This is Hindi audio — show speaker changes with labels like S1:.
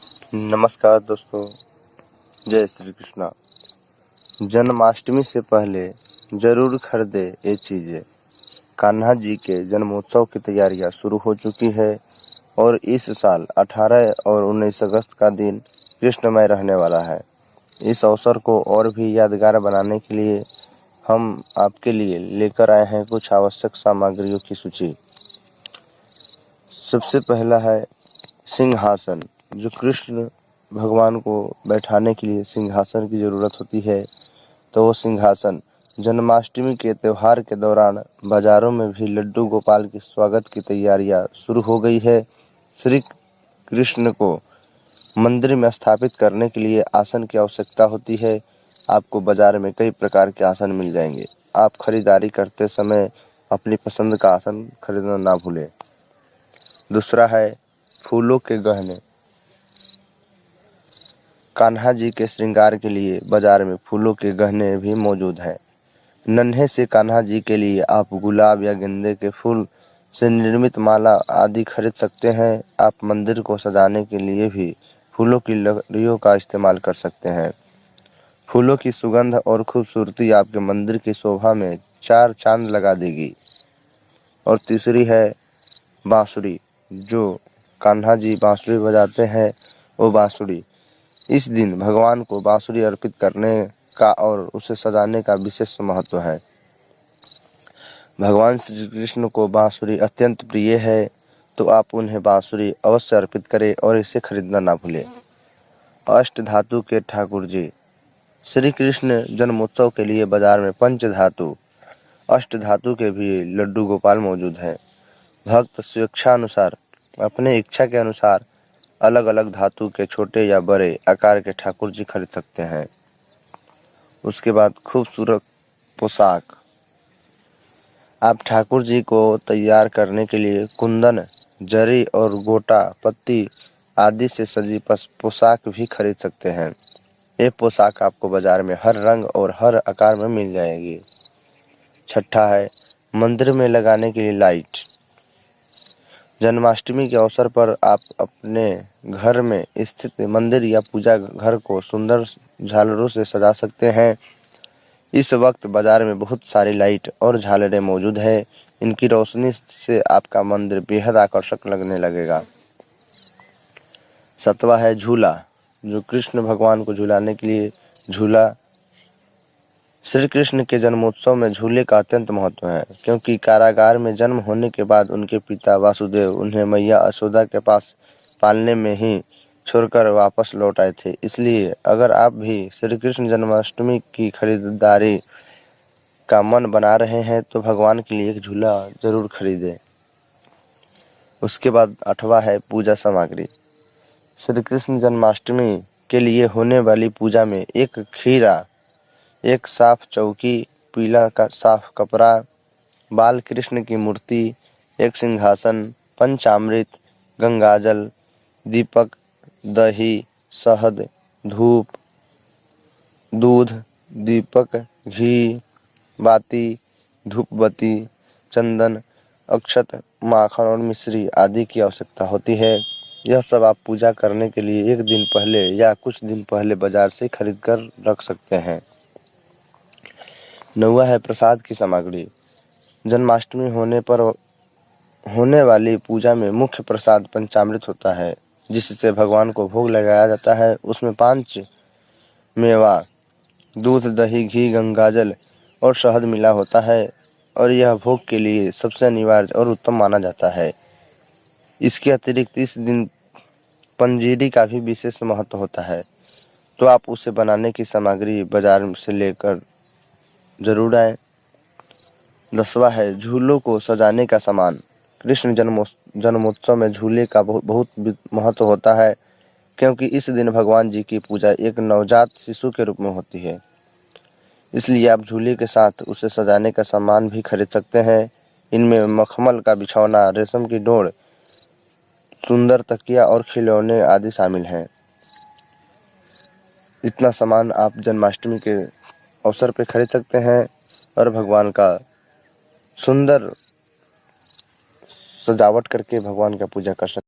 S1: नमस्कार दोस्तों, जय श्री कृष्णा। जन्माष्टमी से पहले जरूर खरीदे ये चीज़ें। कान्हा जी के जन्मोत्सव की तैयारियां शुरू हो चुकी है और इस साल 18 और 19 अगस्त का दिन कृष्णमय रहने वाला है। इस अवसर को और भी यादगार बनाने के लिए हम आपके लिए लेकर आए हैं कुछ आवश्यक सामग्रियों की सूची। सबसे पहला है सिंहासन। जो कृष्ण भगवान को बैठाने के लिए सिंहासन की ज़रूरत होती है, तो वो सिंहासन जन्माष्टमी के त्यौहार के दौरान बाजारों में भी लड्डू गोपाल के स्वागत की तैयारियां शुरू हो गई है। श्री कृष्ण को मंदिर में स्थापित करने के लिए आसन की आवश्यकता होती है। आपको बाजार में कई प्रकार के आसन मिल जाएंगे। आप खरीदारी करते समय अपनी पसंद का आसन खरीदना ना भूलें। दूसरा है फूलों के गहने। कान्हा जी के श्रृंगार के लिए बाजार में फूलों के गहने भी मौजूद हैं। नन्हे से कान्हा जी के लिए आप गुलाब या गेंदे के फूल से निर्मित माला आदि खरीद सकते हैं। आप मंदिर को सजाने के लिए भी फूलों की लकड़ियों का इस्तेमाल कर सकते हैं। फूलों की सुगंध और खूबसूरती आपके मंदिर की शोभा में चार चांद लगा देगी। और तीसरी है बांसुरी। जो कान्हा जी बांसुरी बजाते हैं, वो बांसुरी। इस दिन भगवान को बांसुरी अर्पित करने का और उसे सजाने का विशेष महत्व है। भगवान श्री कृष्ण को बांसुरी अत्यंत प्रिय है, तो आप उन्हें बांसुरी अवश्य अर्पित करें और इसे खरीदना ना भूलें। अष्ट धातु के ठाकुर जी। श्री कृष्ण जन्मोत्सव के लिए बाजार में पंच धातु अष्ट धातु के भी लड्डू गोपाल मौजूद हैं। भक्त स्वेच्छानुसार अपने इच्छा के अनुसार अलग अलग धातु के छोटे या बड़े आकार के ठाकुर जी खरीद सकते हैं। उसके बाद खूबसूरत पोशाक। आप ठाकुर जी को तैयार करने के लिए कुंदन, जरी और गोटा पत्ती आदि से सजी पोशाक भी खरीद सकते हैं। ये पोशाक आपको बाजार में हर रंग और हर आकार में मिल जाएगी। छठा है मंदिर में लगाने के लिए लाइट। जन्माष्टमी के अवसर पर आप अपने घर में स्थित मंदिर या पूजा घर को सुंदर झालरों से सजा सकते हैं। इस वक्त बाजार में बहुत सारी लाइट और झालरें मौजूद है। इनकी रोशनी से आपका मंदिर बेहद आकर्षक लगने लगेगा। सातवां है झूला। जो कृष्ण भगवान को झूलाने के लिए झूला। श्री कृष्ण के जन्मोत्सव में झूले का अत्यंत महत्व है, क्योंकि कारागार में जन्म होने के बाद उनके पिता वासुदेव उन्हें मैया यशोदा के पास पालने में ही छोड़कर वापस लौट आए थे। इसलिए अगर आप भी श्री कृष्ण जन्माष्टमी की खरीदारी का मन बना रहे हैं, तो भगवान के लिए एक झूला जरूर खरीदें। उसके बाद आठवां है पूजा सामग्री। श्री कृष्ण जन्माष्टमी के लिए होने वाली पूजा में एक खीरा, एक साफ चौकी, पीला का साफ कपड़ा, बाल कृष्ण की मूर्ति, एक सिंहासन, पंचामृत, गंगाजल, दीपक, दही, शहद, धूप, दूध, दीपक, घी, बाती, धूपबत्ती, चंदन, अक्षत, माखन और मिश्री आदि की आवश्यकता होती है। यह सब आप पूजा करने के लिए एक दिन पहले या कुछ दिन पहले बाजार से खरीद कर रख सकते हैं। नौवां है प्रसाद की सामग्री। जन्माष्टमी होने पर होने वाली पूजा में मुख्य प्रसाद पंचामृत होता है, जिससे भगवान को भोग लगाया जाता है। उसमें 5 मेवा, दूध, दही, घी, गंगाजल और शहद मिला होता है और यह भोग के लिए सबसे अनिवार्य और उत्तम माना जाता है। इसके अतिरिक्त इस दिन पंजीरी का भी विशेष महत्व होता है, तो आप उसे बनाने की सामग्री बाजार से लेकर जरूर आए। 10वां है झूलों को सजाने का सामान। कृष्ण जन्मोत्सव में झूले का बहुत महत्व होता है, क्योंकि इस दिन भगवान जी की पूजा एक नवजात शिशु के रूप में होती है। इसलिए आप झूले के साथ उसे सजाने का सामान भी खरीद सकते हैं। इनमें मखमल का बिछौना, रेशम की डोर, सुंदर तकिया और खिलौने आदि शामिल हैं। इतना सामान आप जन्माष्टमी के अवसर पर खरीद सकते हैं और भगवान का सुंदर सजावट करके भगवान का पूजा कर सकते हैं।